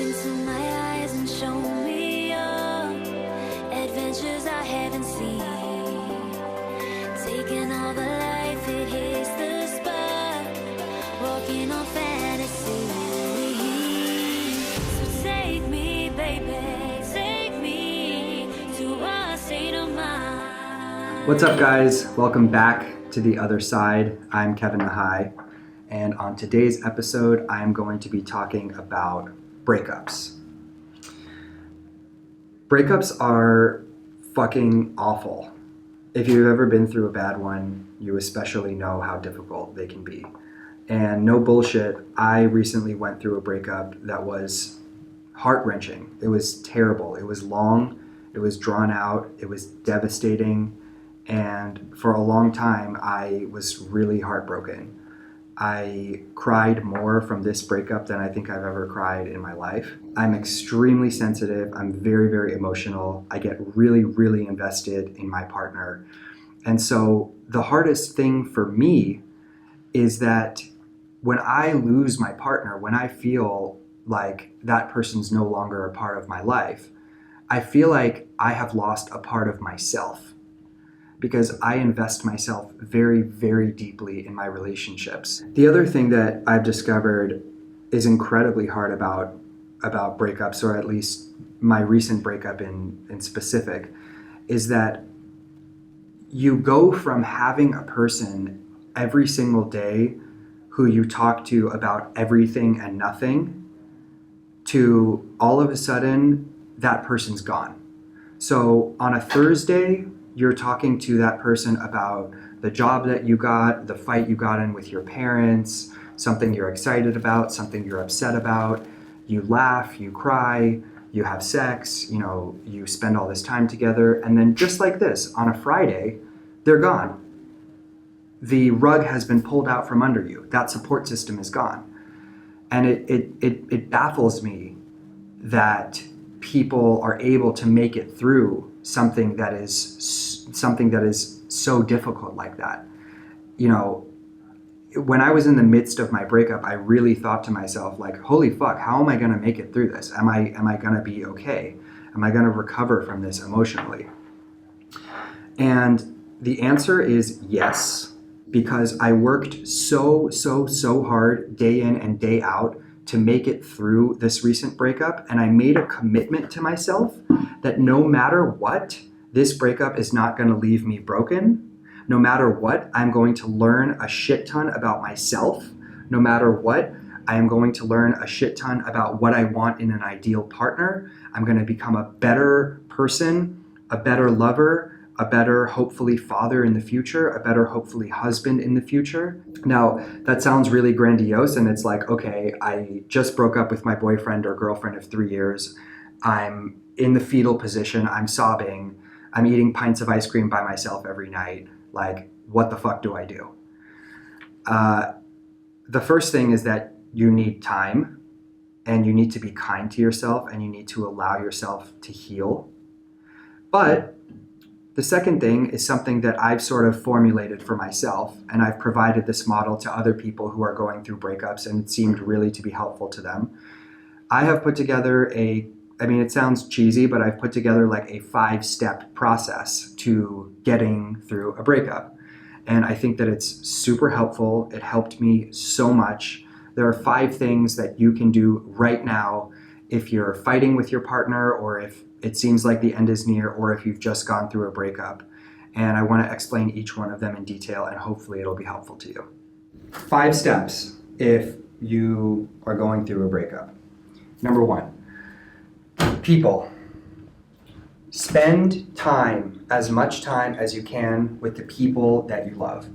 into my eyes and show me your adventures I haven't seen. Taking all the life, it hits the spot. Walking on fantasy. So take me, baby, take me to a state of mind. What's up, guys? Welcome back to The Other Side. I'm Kevin Nahai, and on today's episode, I'm going to be talking about breakups. Breakups are fucking awful. If you've ever been through a bad one, you especially know how difficult they can be. And no bullshit, I recently went through a breakup that was heart-wrenching. It was terrible. It was long, it was drawn out, it was devastating, and for a long time, I was really heartbroken. I cried more from this breakup than I think I've ever cried in my life. I'm extremely sensitive. I'm very, very emotional. I get really, really invested in my partner. And so the hardest thing for me is that when I lose my partner, when I feel like that person's no longer a part of my life, I feel like I have lost a part of myself, because I invest myself very, very deeply in my relationships. The other thing that I've discovered is incredibly hard about breakups, or at least my recent breakup in specific, is that you go from having a person every single day who you talk to about everything and nothing to all of a sudden that person's gone. So on a Thursday, you're talking to that person about the job that you got, the fight you got in with your parents, something you're excited about, something you're upset about. You laugh, you cry, you have sex, you spend all this time together. And then just like this, on a Friday, they're gone. The rug has been pulled out from under you. That support system is gone. And it baffles me that people are able to make it through something that is so difficult like that. When I was in the midst of my breakup, I really thought to myself, like, holy fuck, how am I going to make it through this? Am I going to be okay? Am I going to recover from this emotionally? And the answer is yes, because I worked so hard day in and day out to make it through this recent breakup. And I made a commitment to myself that no matter what, this breakup is not going to leave me broken. No matter what, I'm going to learn a shit ton about myself. No matter what, I am going to learn a shit ton about what I want in an ideal partner. I'm going to become a better person, a better lover, a better, hopefully, father in the future, a better, hopefully, husband in the future. Now, that sounds really grandiose, and it's like, okay, I just broke up with my boyfriend or girlfriend of 3 years. I'm in the fetal position. I'm sobbing. I'm eating pints of ice cream by myself every night. Like, what the fuck do I do? The first thing is that you need time, and you need to be kind to yourself, and you need to allow yourself to heal. But the second thing is something that I've sort of formulated for myself, and I've provided this model to other people who are going through breakups, and it seemed really to be helpful to them. I have put together it sounds cheesy, but I've put together like a 5-step process to getting through a breakup. And I think that it's super helpful. It helped me so much. There are 5 things that you can do right now if you're fighting with your partner, or if it seems like the end is near, or if you've just gone through a breakup. And I want to explain each one of them in detail, and hopefully it'll be helpful to you. 5 steps if you are going through a breakup. Number 1, people. Spend time, as much time as you can, with the people that you love.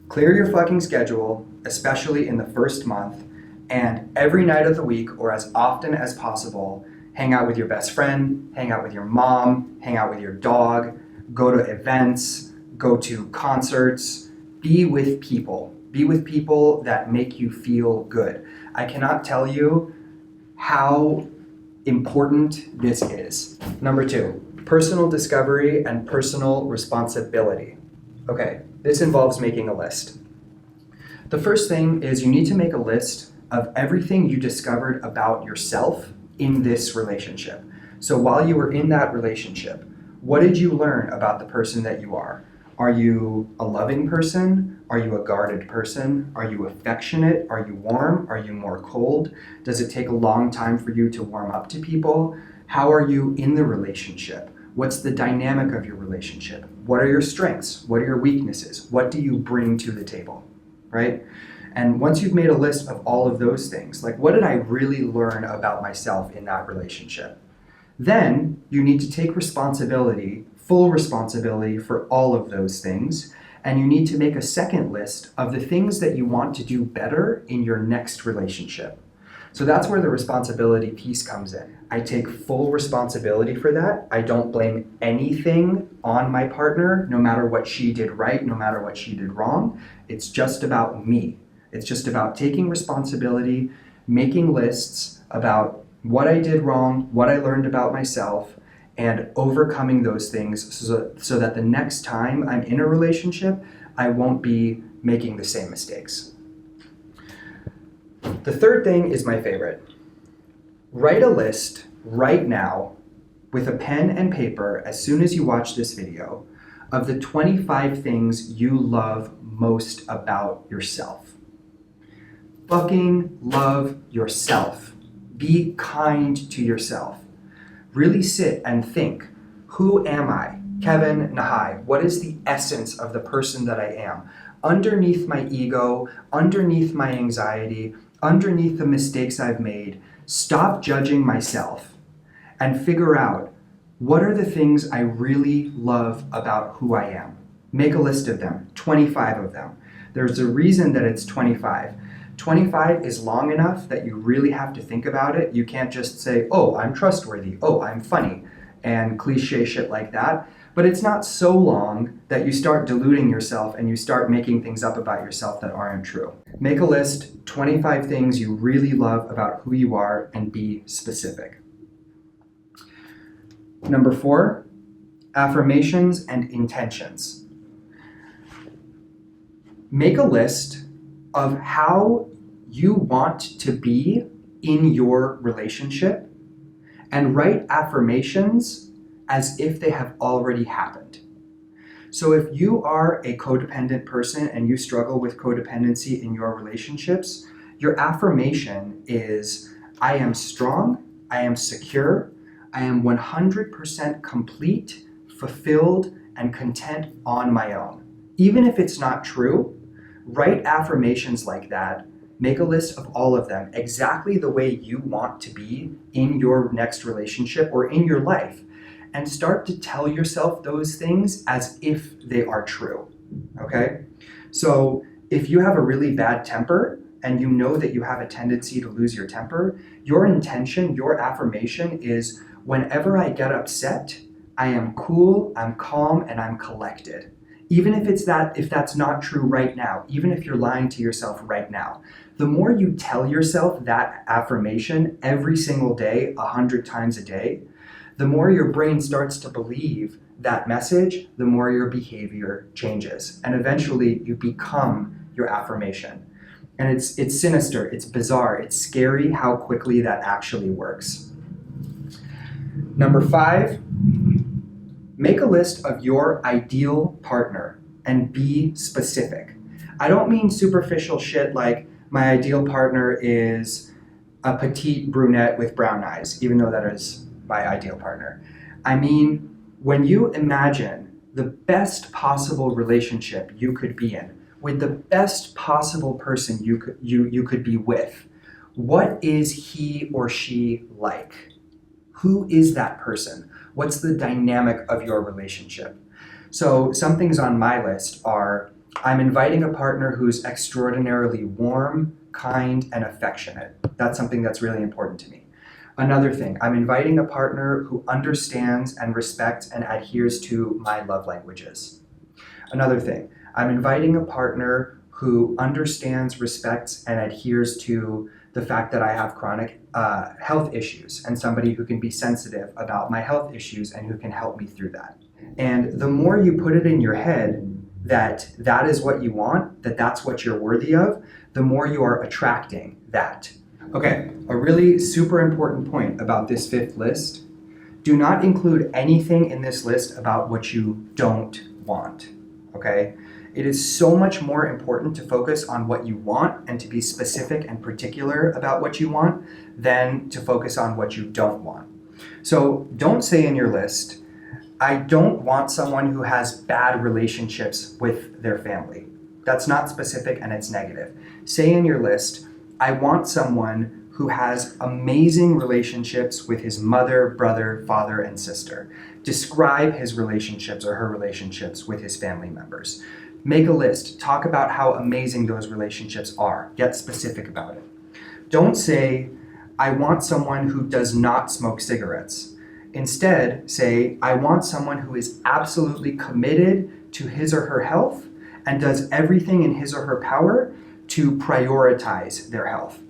Clear your fucking schedule, especially in the first month, and every night of the week, or as often as possible, hang out with your best friend, hang out with your mom, hang out with your dog, go to events, go to concerts, be with people. Be with people that make you feel good. I cannot tell you how important this is. Number 2, personal discovery and personal responsibility. Okay, this involves making a list. The first thing is you need to make a list of everything you discovered about yourself in this relationship. So while you were in that relationship, what did you learn about the person that you are? Are you a loving person? Are you a guarded person? Are you affectionate? Are you warm? Are you more cold? Does it take a long time for you to warm up to people? How are you in the relationship? What's the dynamic of your relationship? What are your strengths? What are your weaknesses? What do you bring to the table, right? And once you've made a list of all of those things, like what did I really learn about myself in that relationship? Then you need to take responsibility, full responsibility for all of those things. And you need to make a second list of the things that you want to do better in your next relationship. So that's where the responsibility piece comes in. I take full responsibility for that. I don't blame anything on my partner, no matter what she did right, no matter what she did wrong. It's just about me. It's just about taking responsibility, making lists about what I did wrong, what I learned about myself, and overcoming those things so that the next time I'm in a relationship, I won't be making the same mistakes. The third thing is my favorite. Write a list right now with a pen and paper as soon as you watch this video of the 25 things you love most about yourself. Fucking love yourself. Be kind to yourself. Really sit and think, who am I? Kevin Nahai. What is the essence of the person that I am? Underneath my ego, underneath my anxiety, underneath the mistakes I've made, stop judging myself and figure out what are the things I really love about who I am. Make a list of them, 25 of them. There's a reason that it's 25. 25 is long enough that you really have to think about it. You can't just say, oh, I'm trustworthy, oh, I'm funny, and cliche shit like that. But it's not so long that you start deluding yourself and you start making things up about yourself that aren't true. Make a list, 25 things you really love about who you are, and be specific. Number 4, affirmations and intentions. Make a list of how you want to be in your relationship and write affirmations as if they have already happened. So if you are a codependent person and you struggle with codependency in your relationships, your affirmation is, I am strong, I am secure, I am 100% complete, fulfilled, and content on my own. Even if it's not true, write affirmations like that. Make a list of all of them, exactly the way you want to be in your next relationship or in your life. And start to tell yourself those things as if they are true, okay? So if you have a really bad temper and you know that you have a tendency to lose your temper, your intention, your affirmation is, whenever I get upset, I am cool, I'm calm, and I'm collected. Even if that's not true right now, even if you're lying to yourself right now, the more you tell yourself that affirmation every single day, 100 times a day, the more your brain starts to believe that message, the more your behavior changes. And eventually you become your affirmation. And it's sinister, it's bizarre, it's scary how quickly that actually works. Number 5, make a list of your ideal partner and be specific. I don't mean superficial shit like my ideal partner is a petite brunette with brown eyes, even though that is my ideal partner. I mean, when you imagine the best possible relationship you could be in with the best possible person you could be with, what is he or she like? Who is that person? What's the dynamic of your relationship? So some things on my list are, I'm inviting a partner who's extraordinarily warm, kind, and affectionate. That's something that's really important to me. Another thing, I'm inviting a partner who understands and respects and adheres to my love languages. Another thing, I'm inviting a partner who understands, respects, and adheres to the fact that I have chronic health issues, and somebody who can be sensitive about my health issues and who can help me through that. And the more you put it in your head that that is what you want, that that's what you're worthy of, the more you are attracting that. Okay, a really super important point about this fifth list. Do not include anything in this list about what you don't want, okay? It is so much more important to focus on what you want and to be specific and particular about what you want than to focus on what you don't want. So don't say in your list, I don't want someone who has bad relationships with their family. That's not specific and it's negative. Say in your list, I want someone who has amazing relationships with his mother, brother, father, and sister. Describe his relationships or her relationships with his family members. Make a list. Talk about how amazing those relationships are. Get specific about it. Don't say, I want someone who does not smoke cigarettes. Instead, say, I want someone who is absolutely committed to his or her health and does everything in his or her power to prioritize their health.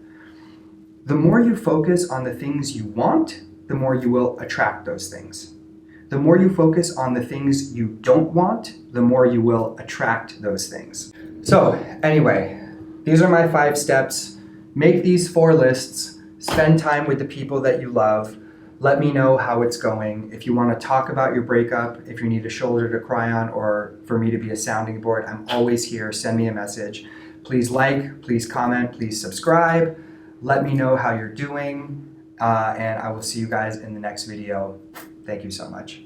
The more you focus on the things you want, the more you will attract those things. The more you focus on the things you don't want, the more you will attract those things. So anyway, these are my 5 steps. Make these 4 lists. Spend time with the people that you love. Let me know how it's going. If you want to talk about your breakup, if you need a shoulder to cry on, or for me to be a sounding board, I'm always here. Send me a message. Please like, please comment, please subscribe. Let me know how you're doing, and I will see you guys in the next video. Thank you so much.